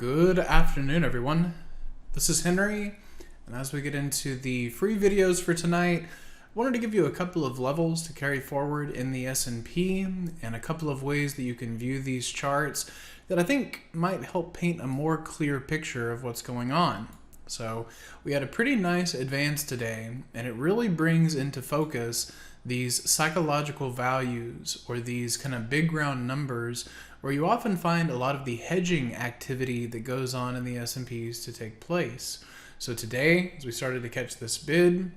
Good afternoon, everyone. This is Henry, and as we get into the free videos for tonight, I wanted to give you a couple of levels to carry forward in the S&P and a couple of ways that you can view these charts that I think might help paint a more clear picture of what's going on. So we had a pretty nice advance today, and it really brings into focus these psychological values or these kind of big round numbers where you often find a lot of the hedging activity that goes on in the S&Ps to take place. So today, as we started to catch this bid,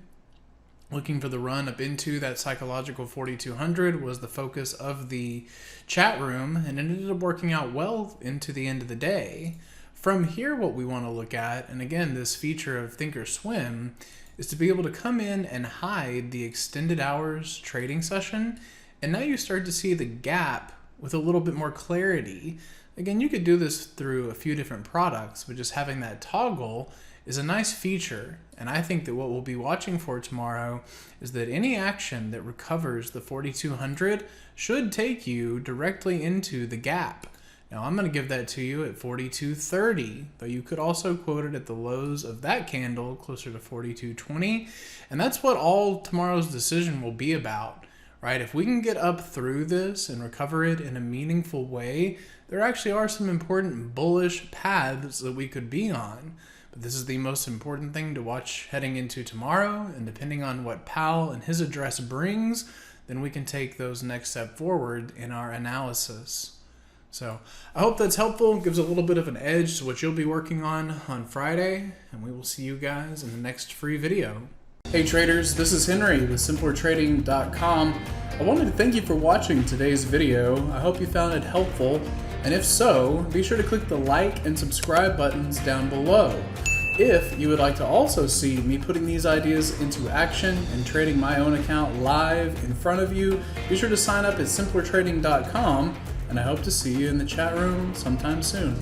looking for the run up into that psychological 4,200 was the focus of the chat room, and it ended up working out well into the end of the day. From here, what we want to look at, and again, this feature of Thinkorswim, is to be able to come in and hide the extended hours trading session, and now you start to see the gap with a little bit more clarity. Again, you could do this through a few different products, but just having that toggle is a nice feature. And I think that what we'll be watching for tomorrow is that any action that recovers the 4,200 should take you directly into the gap. Now I'm going to give that to you at 42.30, but you could also quote it at the lows of that candle closer to 42.20. And that's what all tomorrow's decision will be about. Right? If we can get up through this and recover it in a meaningful way, there actually are some important bullish paths that we could be on. But this is the most important thing to watch heading into tomorrow, and depending on what Powell and his address brings, then we can take those next step forward in our analysis. So I hope that's helpful, gives a little bit of an edge to what you'll be working on Friday, and we will see you guys in the next free video. Hey traders, this is Henry with simplertrading.com. I wanted to thank you for watching today's video. I hope you found it helpful, and if so, be sure to click the like and subscribe buttons down below. If you would like to also see me putting these ideas into action and trading my own account live in front of you, be sure to sign up at simplertrading.com, and I hope to see you in the chat room sometime soon.